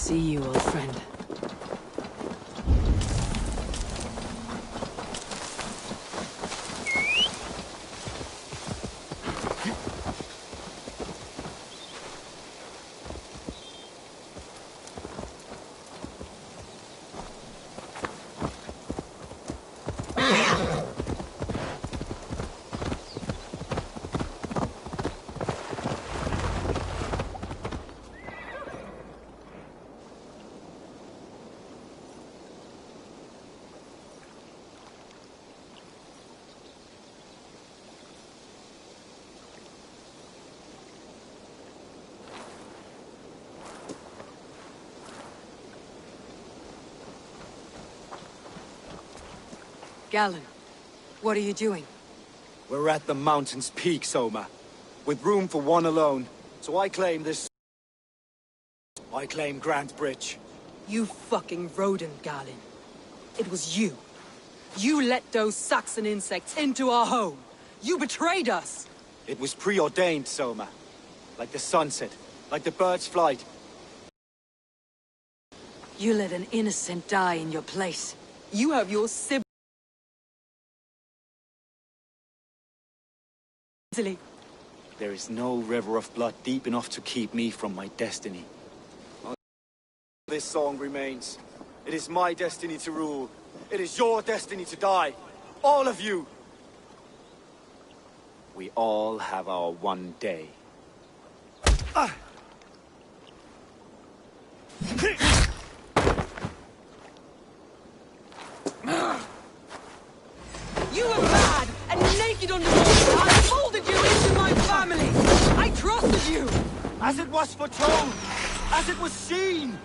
see you, old friend. Galen, what are you doing? We're at the mountain's peak, Soma. With room for one alone. So I claim this... I claim Grand Bridge. You fucking rodent, Galen. It was you. You let those Saxon insects into our home. You betrayed us! It was preordained, Soma. Like the sunset. Like the bird's flight. You let an innocent die in your place. You have your sibling. There is no river of blood deep enough to keep me from my destiny. This song remains. It is my destiny to rule. It is your destiny to die. All of you. We all have our one day. You were mad and naked on the floor. I folded you into my family. I trusted you. As it was foretold. As it was seen.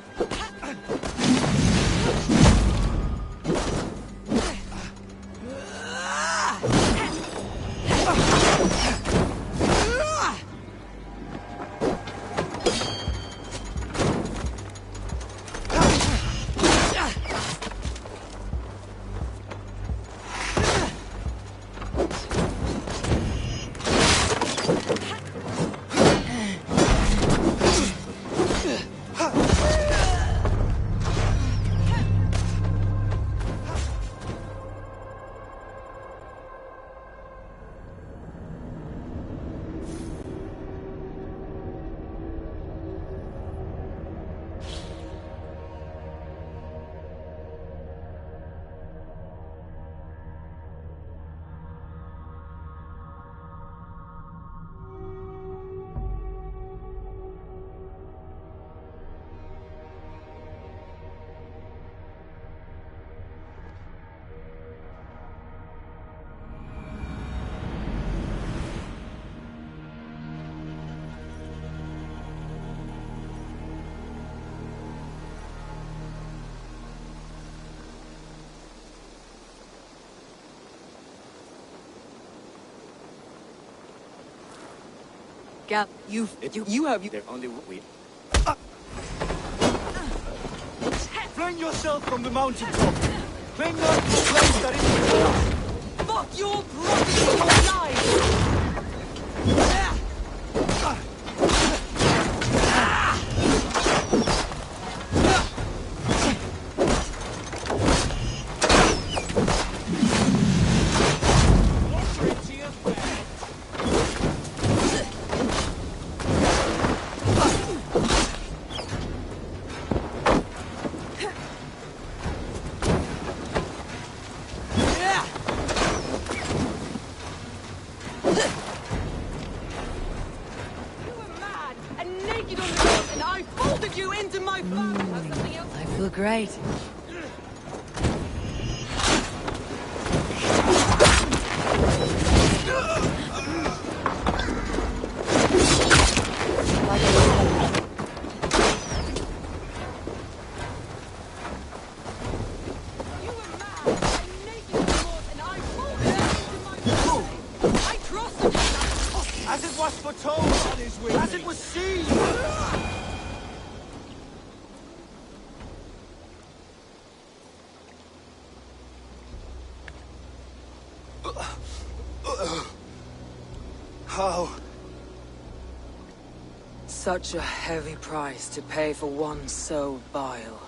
Gal, you have They're only we. Fling yourself from the mountaintop. Cling not to a place that is yours. Fuck your brother, your life. I feel great. As it was foretold, as it was seen. How Such a heavy price to pay for one so vile.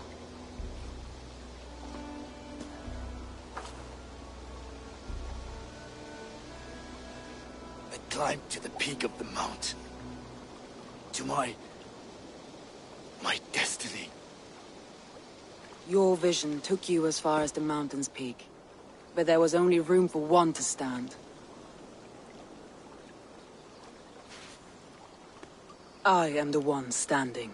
I climbed to the peak of the mount. To my destiny. Your vision took you as far as the mountain's peak. But there was only room for one to stand. I am the one standing.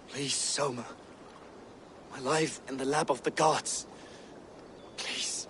Please, Soma. My life in the lap of the gods. Please.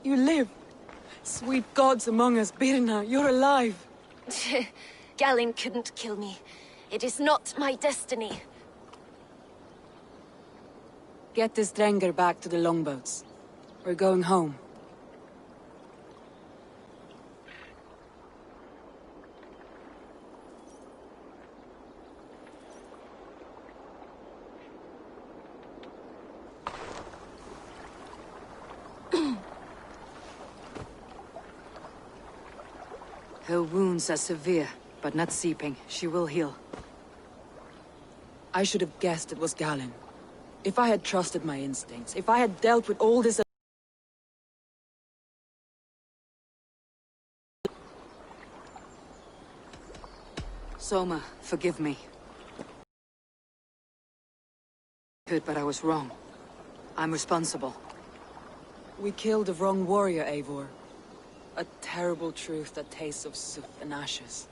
You live! Sweet gods among us, Birna, you're alive! Galinn couldn't kill me. It is not my destiny. Get this Drenger back to the longboats. We're going home. Her wounds are severe, but not seeping. She will heal. I should have guessed it was Galinn. If I had trusted my instincts, if I had dealt with all this... Soma, forgive me. Good, but I was wrong. I'm responsible. We killed the wrong warrior, Eivor. A terrible truth that tastes of soot and ashes.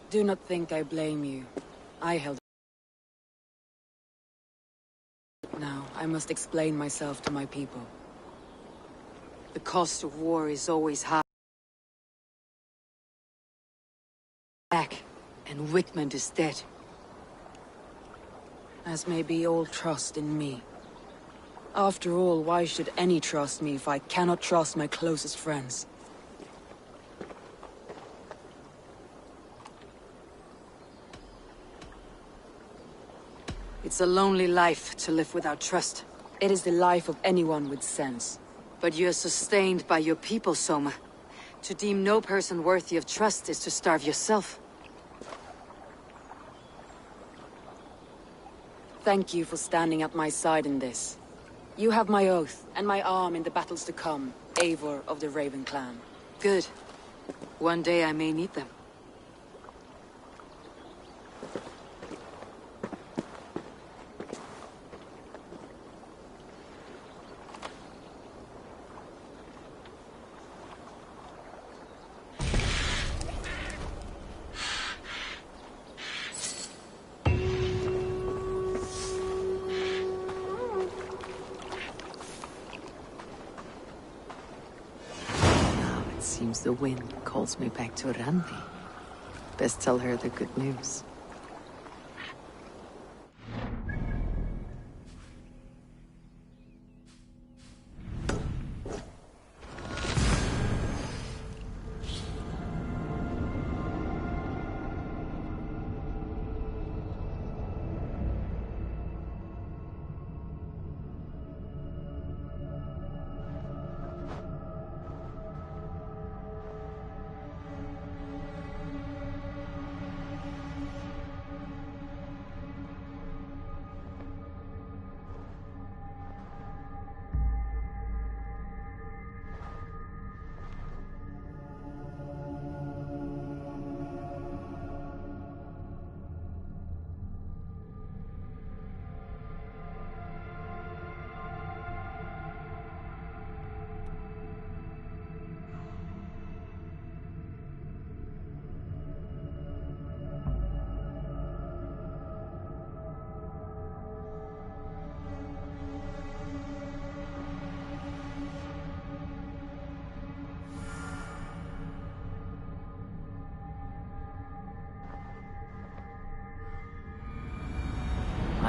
Do not think I blame you. I held... Now, I must explain myself to my people. The cost of war is always high. Back, and Wickman is dead. As may be all trust in me. After all, why should any trust me if I cannot trust my closest friends? It's a lonely life to live without trust. It is the life of anyone with sense. But you're sustained by your people, Soma. To deem no person worthy of trust is to starve yourself. Thank you for standing at my side in this. You have my oath, and my arm in the battles to come, Eivor of the Raven clan. Good. One day I may need them. Seems the wind calls me back to Randi. Best tell her the good news.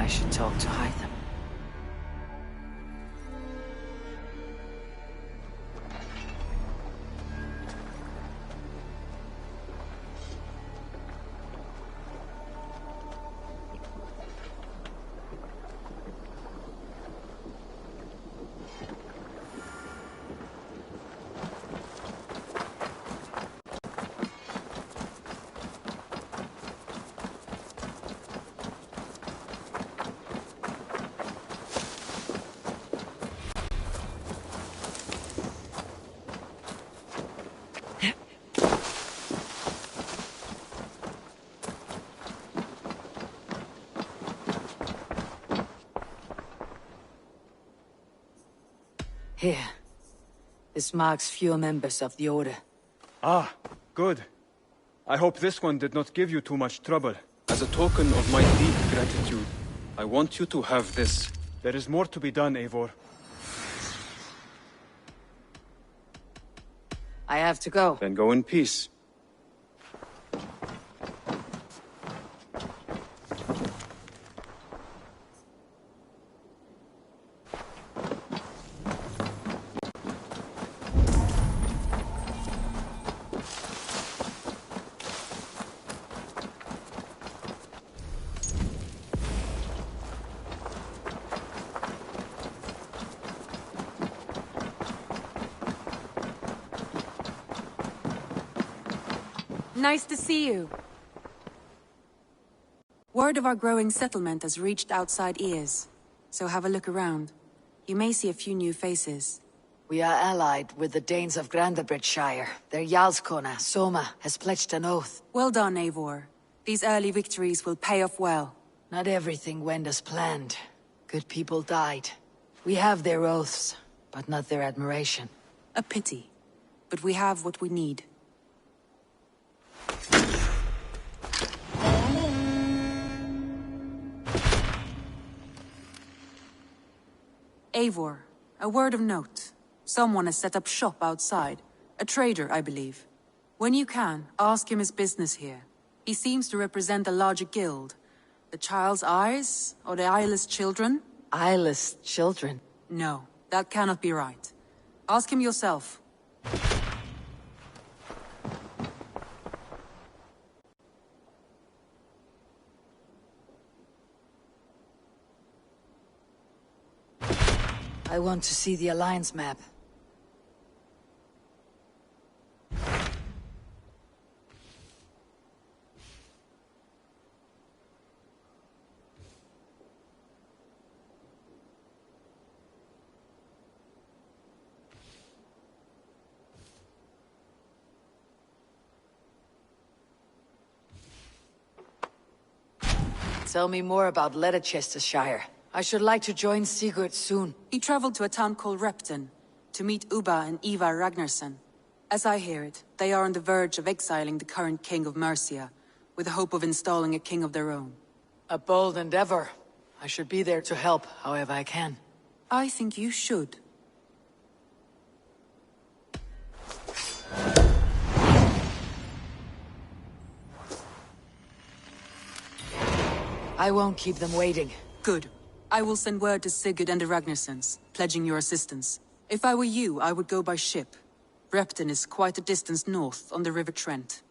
I should talk to Hytham. Here. This marks fewer members of the Order. Ah, good. I hope this one did not give you too much trouble. As a token of my deep gratitude, I want you to have this. There is more to be done, Eivor. I have to go. Then go in peace. Nice to see you. Word of our growing settlement has reached outside ears, so have a look around. You may see a few new faces. We are allied with the Danes of Grandabridgeshire. Their Jarlskona, Soma, has pledged an oath. Well done, Eivor. These early victories will pay off well. Not everything went as planned. Good people died. We have their oaths, but not their admiration. A pity. But we have what we need. Eivor, a word of note. Someone has set up shop outside. A trader, I believe. When you can, ask him his business here. He seems to represent a larger guild. The Child's Eyes, or the Eyeless Children? Eyeless children? No, that cannot be right. Ask him yourself. I want to see the Alliance map. Tell me more about Leicestershire. I should like to join Sigurd soon. He traveled to a town called Repton, to meet Ubba and Eva Ragnarsson. As I hear it, they are on the verge of exiling the current king of Mercia, with the hope of installing a king of their own. A bold endeavor. I should be there to help, however I can. I think you should. I won't keep them waiting. Good. I will send word to Sigurd and the Ragnarssons, pledging your assistance. If I were you, I would go by ship. Repton is quite a distance north, on the River Trent.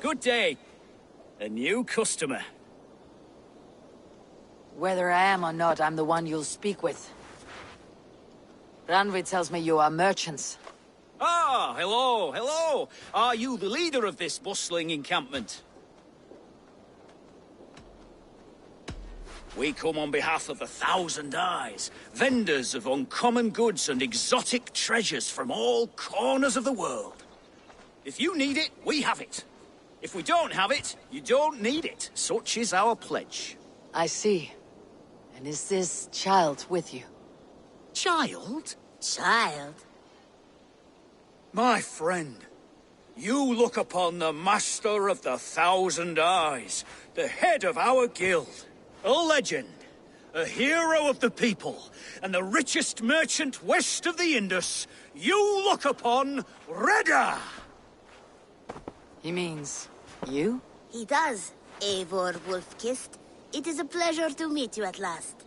Good day. A new customer. Whether I am or not, I'm the one you'll speak with. Ranvi tells me you are merchants. Ah, hello, hello. Are you the leader of this bustling encampment? We come on behalf of the Thousand Eyes, vendors of uncommon goods and exotic treasures from all corners of the world. If you need it, we have it. If we don't have it, you don't need it. Such is our pledge. I see. And is this child with you? Child? Child? My friend, you look upon the Master of the Thousand Eyes, the head of our guild, a legend, a hero of the people, and the richest merchant west of the Indus. You look upon Reda! He means you? He does, Eivor Wolf-Kissed. It is a pleasure to meet you at last.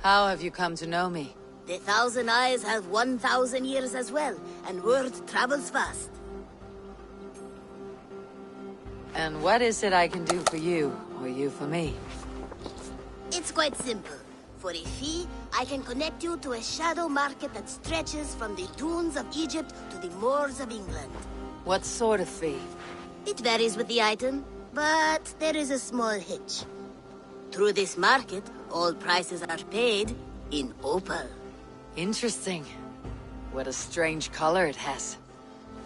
How have you come to know me? The Thousand Eyes have 1,000 years as well, and word travels fast. And what is it I can do for you, or you for me? It's quite simple. For a fee, I can connect you to a shadow market that stretches from the dunes of Egypt to the moors of England. What sort of fee? It varies with the item, but there is a small hitch. Through this market, all prices are paid in opal. Interesting. What a strange color it has.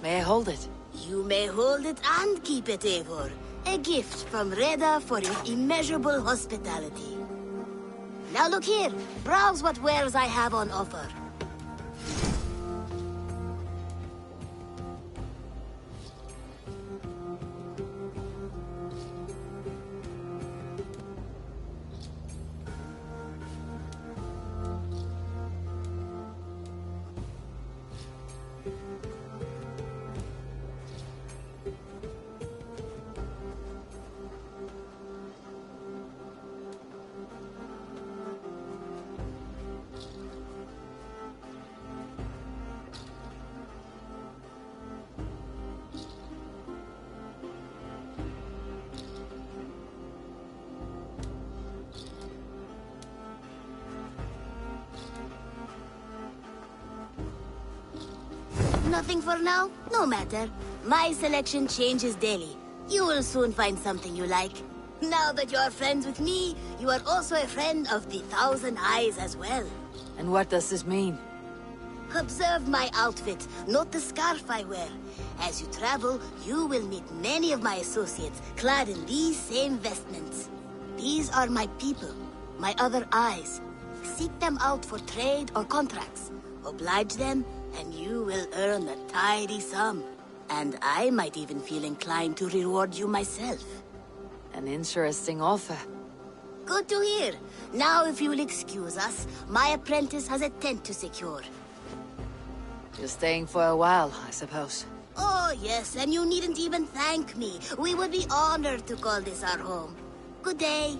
May I hold it? You may hold it and keep it, Eivor. A gift from Reda for your immeasurable hospitality. Now look here. Browse what wares I have on offer. Nothing for now? No matter. My selection changes daily. You will soon find something you like. Now that you are friends with me, you are also a friend of the Thousand Eyes as well. And what does this mean? Observe my outfit, note the scarf I wear. As you travel, you will meet many of my associates, clad in these same vestments. These are my people, my other eyes. Seek them out for trade or contracts. Oblige them, and you will earn a tidy sum. And I might even feel inclined to reward you myself. An interesting offer. Good to hear. Now, if you will excuse us, my apprentice has a tent to secure. You're staying for a while, I suppose. Oh, yes, and you needn't even thank me. We would be honored to call this our home. Good day.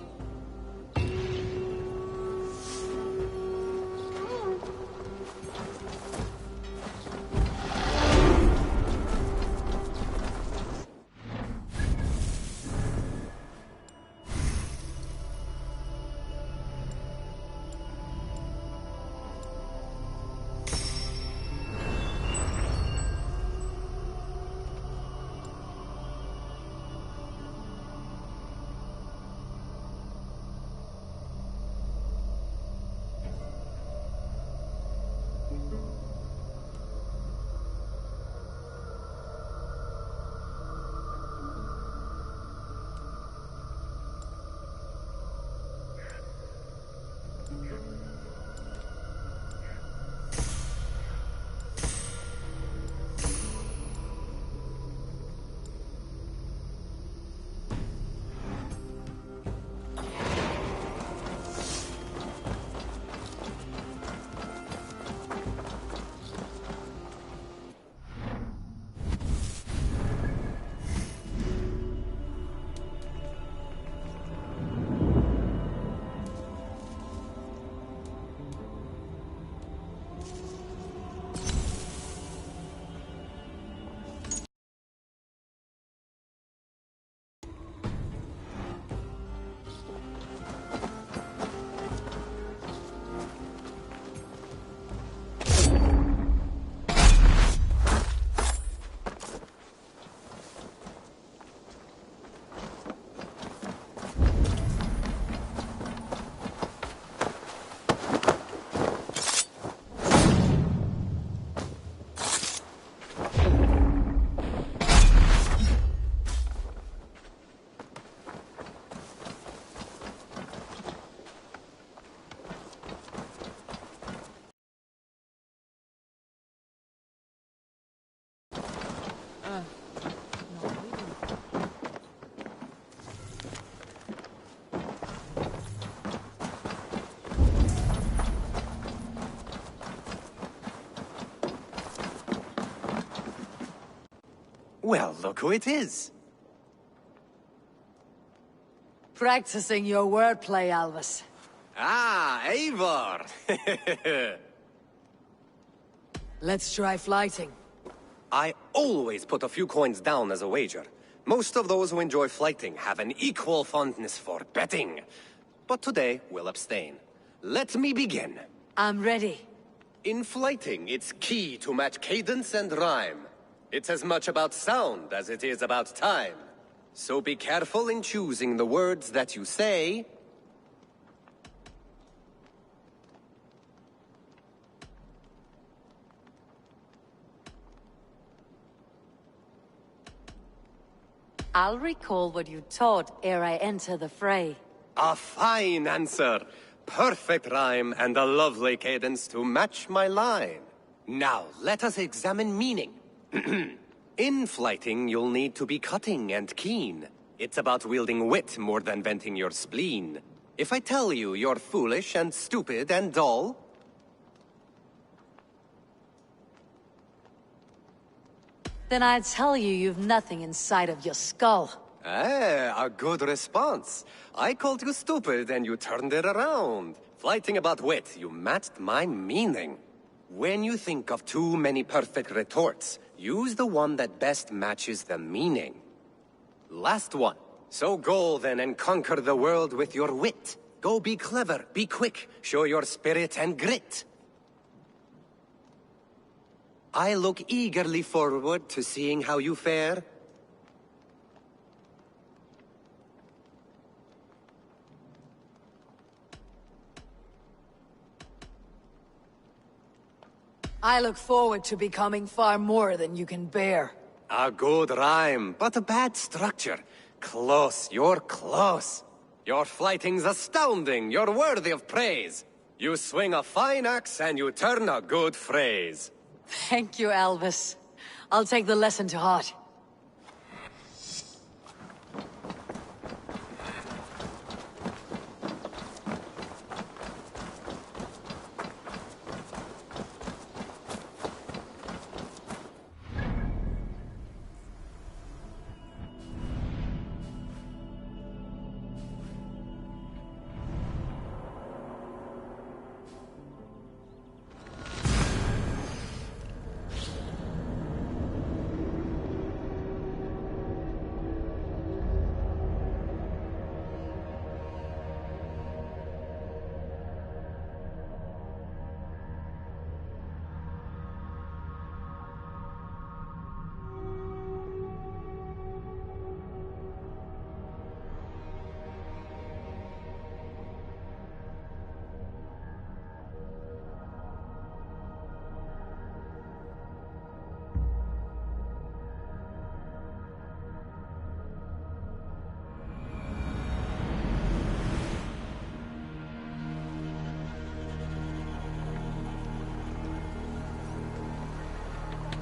look who it is. Practicing your wordplay, Alvis. Ah, Eivor! Let's try flighting. I always put a few coins down as a wager. Most of those who enjoy flighting have an equal fondness for betting. But today, we'll abstain. Let me begin. I'm ready. In flighting, it's key to match cadence and rhyme. It's as much about sound as it is about time. So be careful in choosing the words that you say. I'll recall what you taught ere I enter the fray. A fine answer. Perfect rhyme and a lovely cadence to match my line. Now, let us examine meaning. In flighting, you'll need to be cutting and keen. It's about wielding wit more than venting your spleen. If I tell you you're foolish and stupid and dull, Then I'd tell you you've nothing inside of your skull. a good response. I called you stupid and you turned it around. Flighting about wit, you matched my meaning. When you think of too many perfect retorts, use the one that best matches the meaning. Last one. So go then and conquer the world with your wit. Go be clever, be quick, show your spirit and grit. I look eagerly forward to seeing how you fare. I look forward to becoming far more than you can bear. A good rhyme, but a bad structure. Close, you're close. Your flighting's astounding, you're worthy of praise. You swing a fine axe and you turn a good phrase. Thank you, Alvis. I'll take the lesson to heart.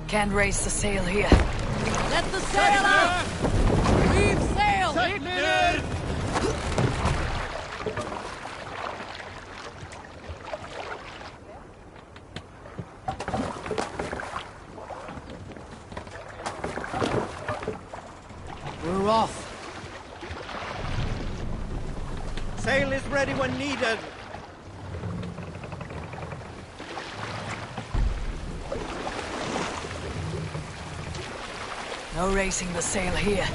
Can't raise the sail here. Let the sail out! Leave sail! We're off. Sail is ready when needed. No raising the sail here.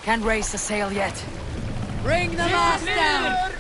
Can't raise the sail yet. Bring the mast down!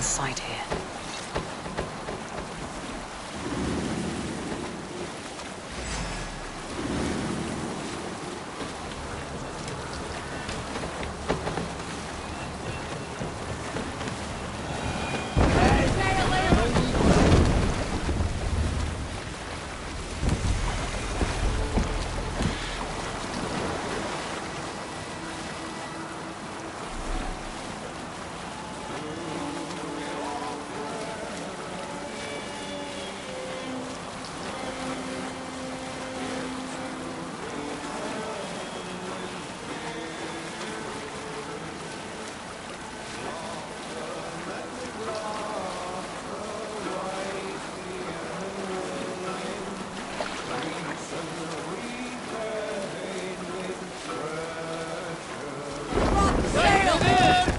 sight here.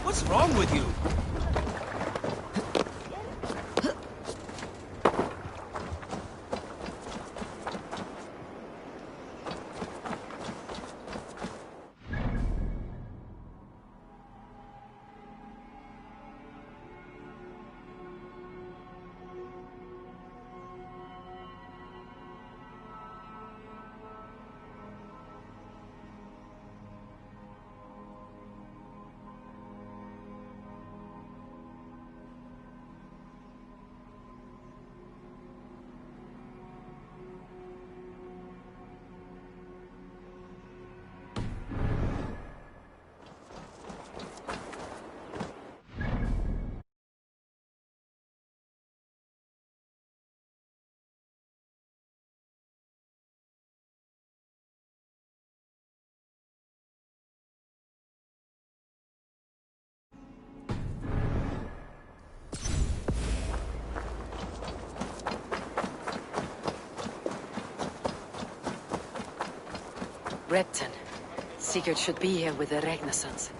What's wrong with you? Repton. Sigurd should be here with the Ragnarsons.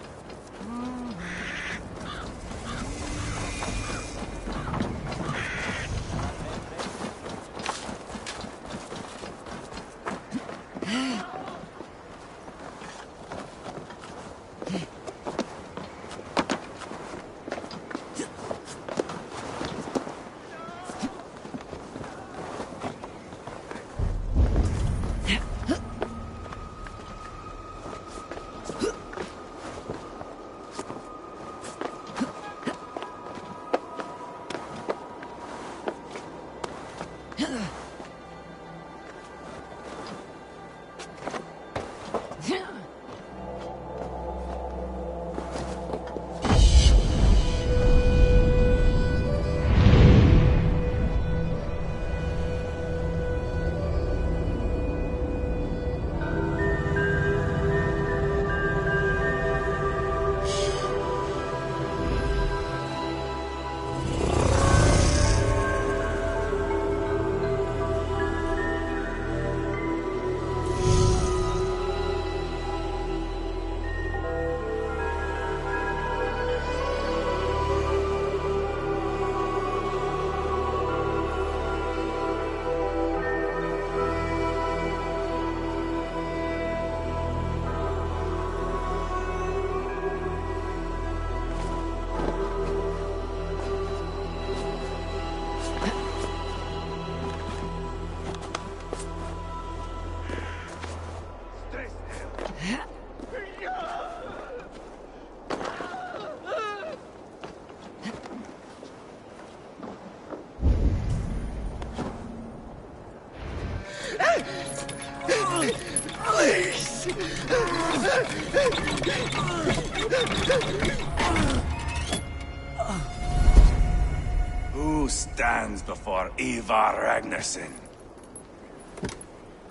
Who stands before Ivar Ragnarsson?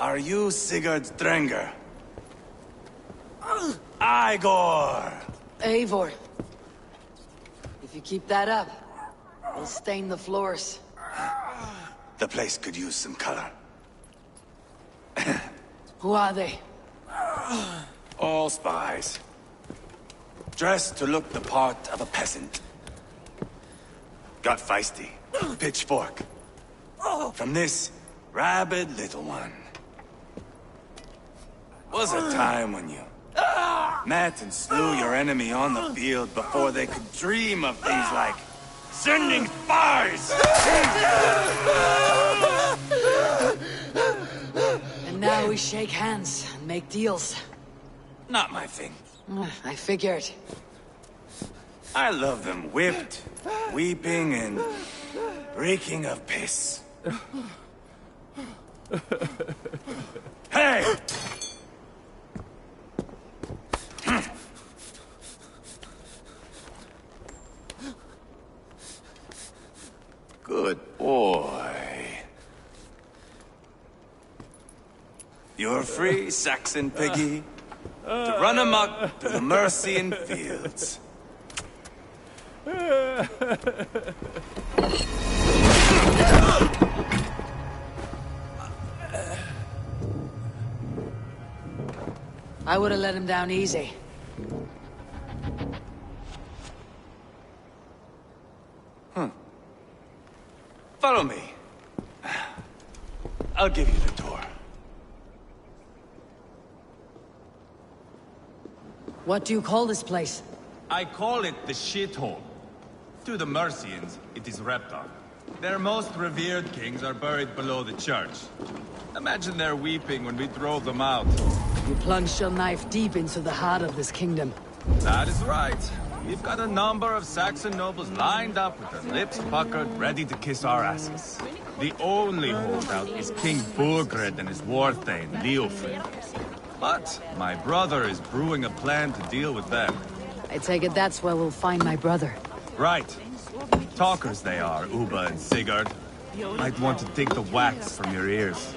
Are you Sigurd Drenger? Igor! Eivor. If you keep that up, we'll stain the floors. The place could use some color. Who are they? All spies. Dressed to look the part of a peasant. Got feisty. Pitchfork. From this rabid little one. Was a time when you met and slew your enemy on the field before they could dream of things like Sending spies! And now we shake hands and make deals. Not my thing. I figured. I love them whipped, weeping, and reeking of piss. Hey! Good boy. You're free, Saxon piggy, to run amok to the Mercian fields. I would have let him down easy. Follow me. I'll give you the tour. What do you call this place? I call it the shithole. To the Mercians, it is Reptar. Their most revered kings are buried below the church. Imagine their weeping when we drove them out. You plunged your knife deep into the heart of this kingdom. That is right. We've got a number of Saxon nobles lined up with their lips puckered, ready to kiss our asses. The only holdout is King Burgred and his war thane, Leofric. But my brother is brewing a plan to deal with them. I take it that's where we'll find my brother. Right. Talkers they are, Uba and Sigurd. Might want to take the wax from your ears.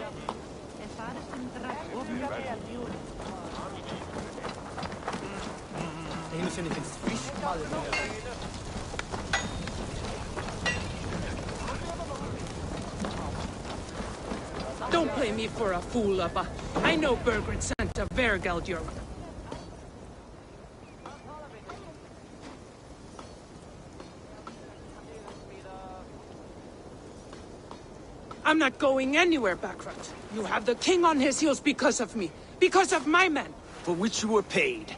Don't play me for a fool, Uppa. I know Burgred sent a Vergald your... I'm not going anywhere, Backrut. You have the king on his heels because of me. Because of my men. For which you were paid.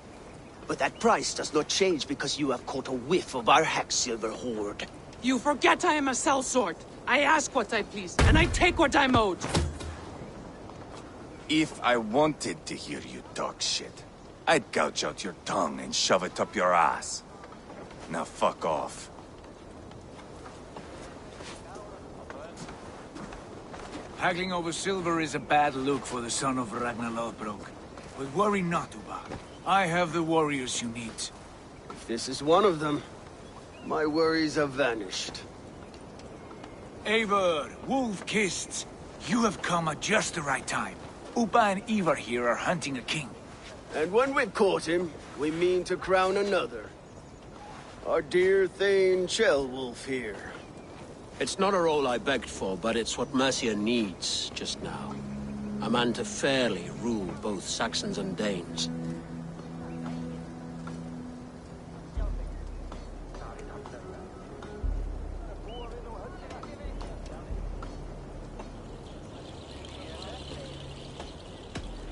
But that price does not change because you have caught a whiff of our Hacksilver hoard. You forget I am a sellsword. I ask what I please, and I take what I'm owed. If I wanted to hear you talk shit, I'd gouge out your tongue and shove it up your ass. Now fuck off. Haggling over silver is a bad look for the son of Ragnar Lothbrok. But worry not, Uba. I have the warriors you need. If this is one of them, my worries have vanished. Eivor, Wolf-Kissed, you have come at just the right time. Uba and Ivar here are hunting a king. And when we've caught him, we mean to crown another. Our dear Thane Ceolwulf here. It's not a role I begged for, but it's what Mercia needs just now. A man to fairly rule both Saxons and Danes.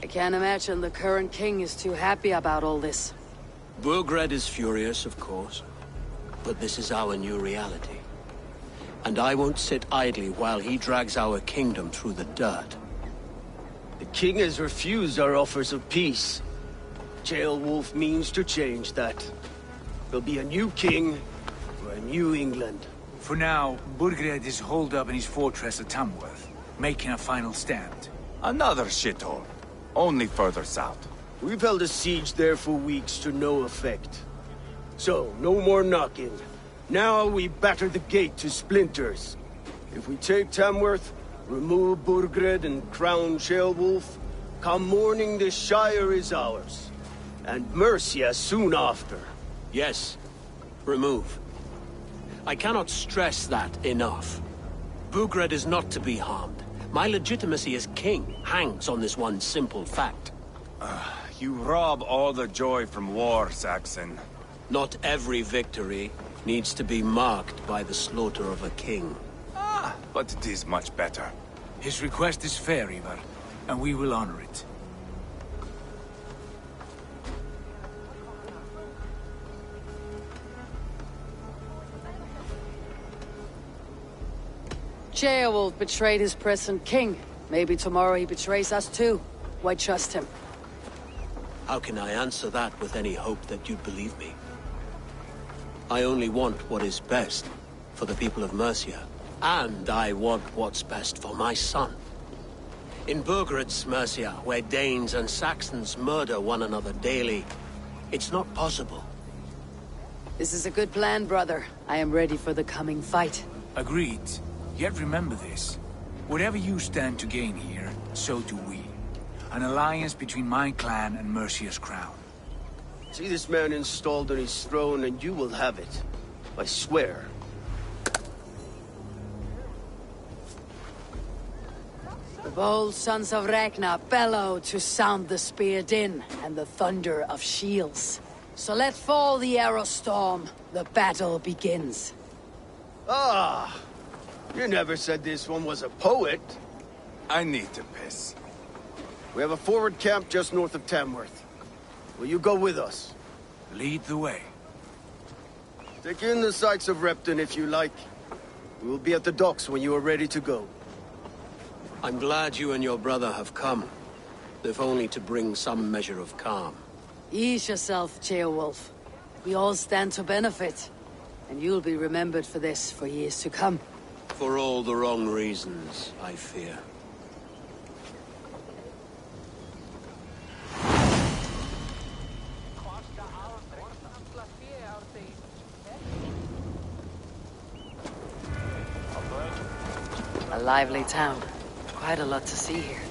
I can't imagine the current king is too happy about all this. Burgred is furious, of course. But this is our new reality. And I won't sit idly while he drags our kingdom through the dirt. The king has refused our offers of peace. Ceolwulf means to change that. There'll be a new king for a new England. For now, Burgred is holed up in his fortress at Tamworth, making a final stand. Another shithole. Only further south. We've held a siege there for weeks to no effect. So, no more knocking. Now we batter the gate to splinters. If we take Tamworth, remove Burgred and crown Ceolwulf, come morning the Shire is ours. And Mercia soon after. Yes, remove. I cannot stress that enough. Burgred is not to be harmed. My legitimacy as king hangs on this one simple fact. You rob all the joy from war, Saxon. Not every victory needs to be marked by the slaughter of a king. But it is much better. His request is fair, Ivar, and we will honor it. Ceolwulf betrayed his present king. Maybe tomorrow he betrays us too. Why trust him? How can I answer that with any hope that you'd believe me? I only want what is best for the people of Mercia. And I want what's best for my son. In Burgred's Mercia, where Danes and Saxons murder one another daily, it's not possible. This is a good plan, brother. I am ready for the coming fight. Agreed. Yet remember this. Whatever you stand to gain here, so do we. An alliance between my clan and Mercia's crown. See this man installed on his throne and you will have it. I swear. The bold sons of Ragnar bellow to sound the spear din and the thunder of shields. So let fall the arrow storm. The battle begins. Ah! You never said this one was a poet. I need to piss. We have a forward camp just north of Tamworth. Will you go with us? Lead the way. Take in the sights of Repton if you like. We will be at the docks when you are ready to go. I'm glad you and your brother have come, if only to bring some measure of calm. Ease yourself, Ceolwulf. We all stand to benefit. And you'll be remembered for this for years to come. For all the wrong reasons, I fear. A lively town. Quite a lot to see here.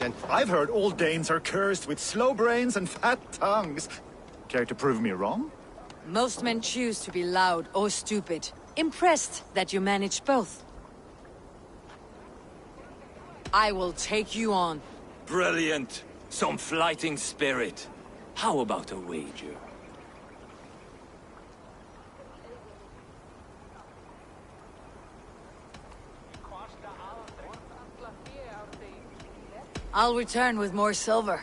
And I've heard all Danes are cursed with slow brains and fat tongues. Care to prove me wrong? Most men choose to be loud or stupid. Impressed that you manage both. I will take you on. Brilliant. Some fighting spirit. How about a wager? I'll return with more silver.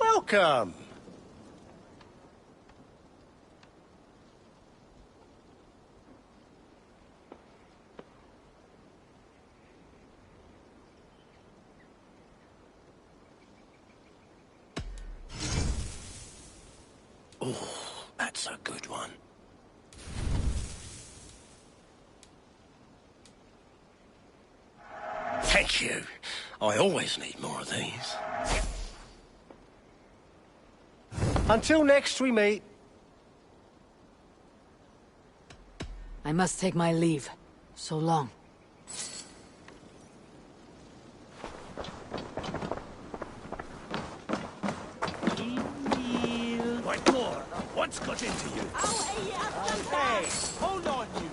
Welcome. Oh, that's a good one. Thank you. I always need more of these. Until next we meet. I must take my leave. So long. What more? What's got into you? Hey, hold on, you!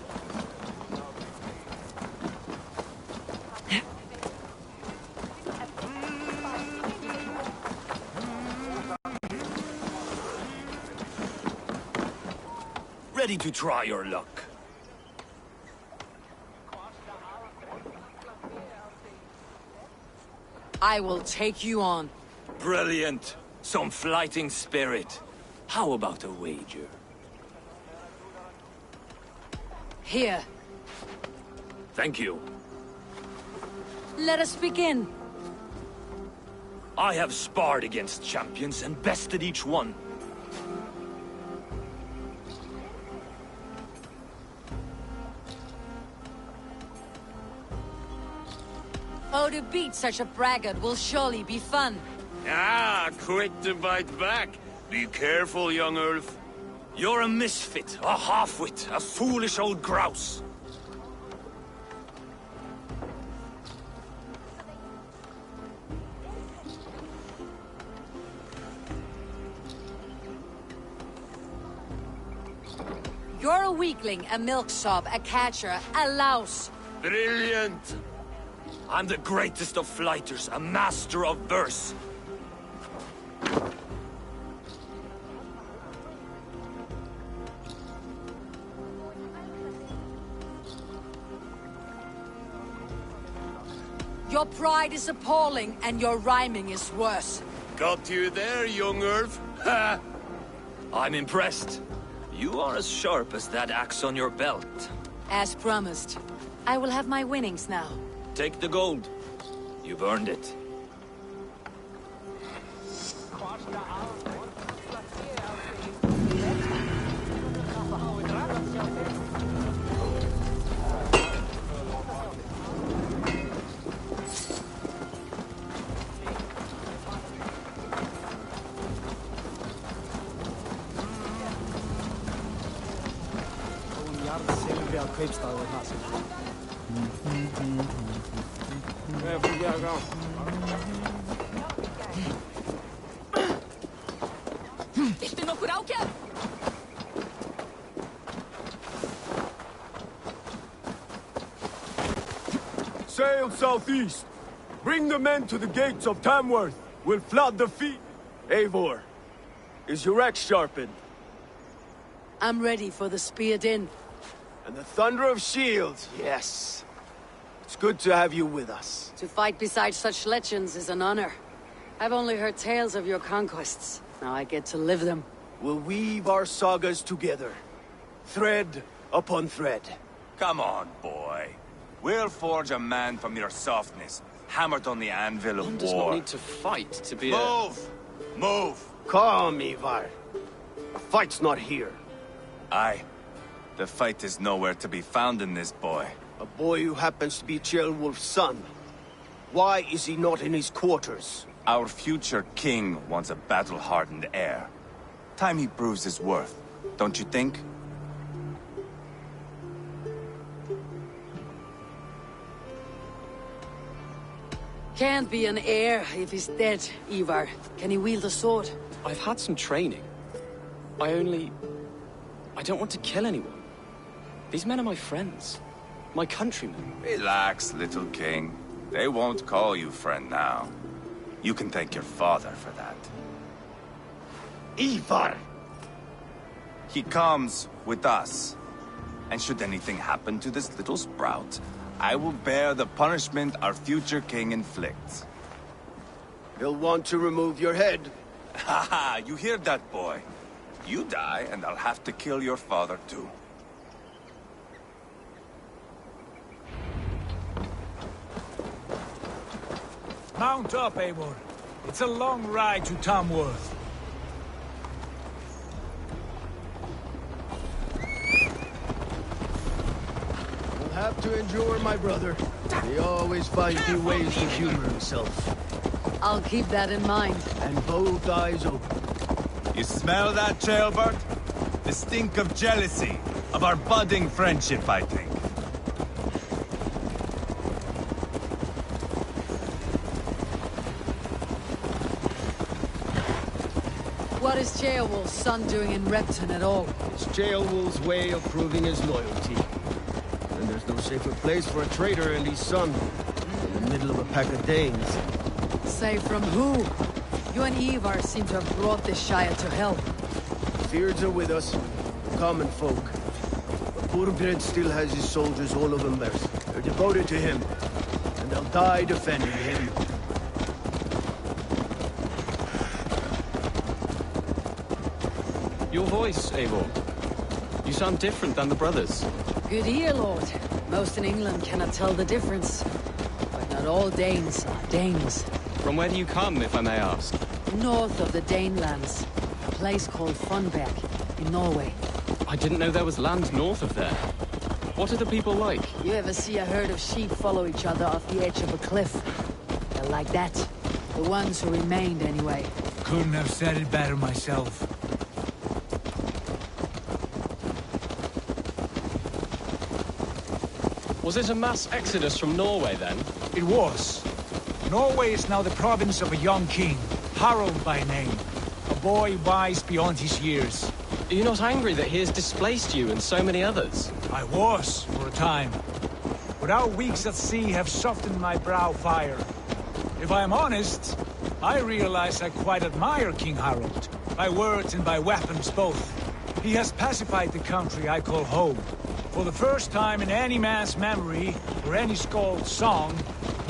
ready to try your luck. I will take you on. Brilliant. Some fighting spirit. How about a wager? Here. Thank you. Let us begin. I have sparred against champions and bested each one. Oh, to beat such a braggart will surely be fun. Ah, quick to bite back. Be careful, young Ulf. You're a misfit, a half-wit, a foolish old grouse. You're a weakling, a milksop, a catcher, a louse. Brilliant! I'm the greatest of flighters, a master of verse. Your pride is appalling, and your rhyming is worse. Got you there, young Ulf. Ha! I'm impressed. You are as sharp as that axe on your belt. As promised. I will have my winnings now. Take the gold. You've earned it. Sail southeast. Bring the men to the gates of Tamworth. We'll flood the feet. Eivor, is your axe sharpened? I'm ready for the speared in. And the thunder of shields, yes. It's good to have you with us. To fight beside such legends is an honor. I've only heard tales of your conquests. Now I get to live them. We'll weave our sagas together. Thread upon thread. Come on, boy. We'll forge a man from your softness, hammered on the anvil of war. One does not need to fight to be Move! Move! Calm, Ivar. The fight's not here. Aye. The fight is nowhere to be found in this boy. A boy who happens to be Ceolwulf's son. Why is he not in his quarters? Our future king wants a battle-hardened heir. Time he proves his worth, don't you think? Can't be an heir if he's dead, Ivar. Can he wield a sword? I've had some training. I don't want to kill anyone. These men are my friends. My countrymen. Relax, little king. They won't call you friend now. You can thank your father for that. Ivar! He comes with us. And should anything happen to this little sprout, I will bear the punishment our future king inflicts. He'll want to remove your head. Haha, you hear that, boy? You die, and I'll have to kill your father, too. Mount up, Eivor. It's a long ride to Tamworth. You'll have to endure, my brother. He always finds new ways to humor himself. I'll keep that in mind. And both eyes open. You smell that, Ceolbert? The stink of jealousy, of our budding friendship, I think. What is Ceolwulf's son doing in Repton at all? It's Ceolwulf's way of proving his loyalty. And there's no safer place for a traitor and his son. In the middle of a pack of Danes. Safe from who? You and Ivar seem to have brought this Shire to hell. Fears are with us. common folk. But Burgred still has his soldiers all over Mercia. They're devoted to him, and they'll die defending him. Your voice, Eivor. You sound different than the brothers. Good ear, Lord. Most in England cannot tell the difference. But not all Danes are Danes. From where do you come, if I may ask? North of the Danelands. A place called Funberg, in Norway. I didn't know there was land north of there. What are the people like? You ever see a herd of sheep follow each other off the edge of a cliff? They're like that. The ones who remained, anyway. Couldn't have said it better myself. Was it a mass exodus from Norway, then? It was. Norway is now the province of a young king, Harald by name. A boy wise beyond his years. Are you not angry that he has displaced you and so many others? I was, for a time. But our weeks at sea have softened my brow fire. If I am honest, I realize I quite admire King Harald. By words and by weapons both. He has pacified the country I call home. For the first time in any man's memory, or any skald's song,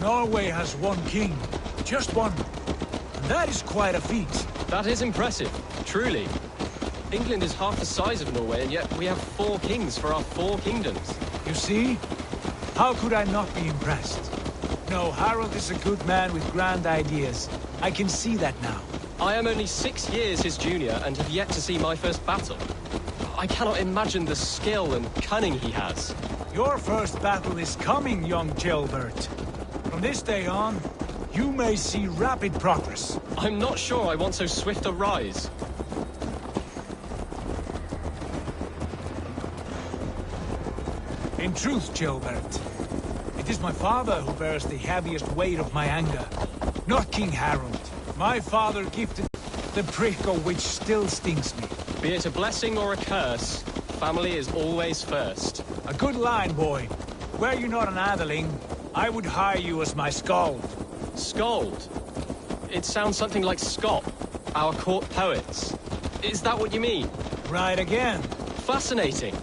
Norway has one king. Just one. And that is quite a feat. That is impressive, truly. England is half the size of Norway, and yet we have 4 kings for our 4 kingdoms. You see? How could I not be impressed? No, Harald is a good man with grand ideas. I can see that now. I am only 6 years his junior, and have yet to see my first battle. I cannot imagine the skill and cunning he has. Your first battle is coming, young Gilbert. From this day on, you may see rapid progress. I'm not sure I want so swift a rise. In truth, Gilbert, it is my father who bears the heaviest weight of my anger, not King Harald. My father gifted the prick of which still stings me. Be it a blessing or a curse, family is always first. A good line, boy. Were you not an atheling, I would hire you as my skald. Skald? It sounds something like Scott, our court poets. Is that what you mean? Right again. Fascinating.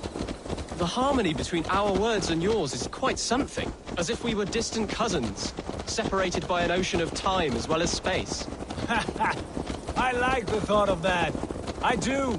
The harmony between our words and yours is quite something. As if we were distant cousins, separated by an ocean of time as well as space. I like the thought of that. I do.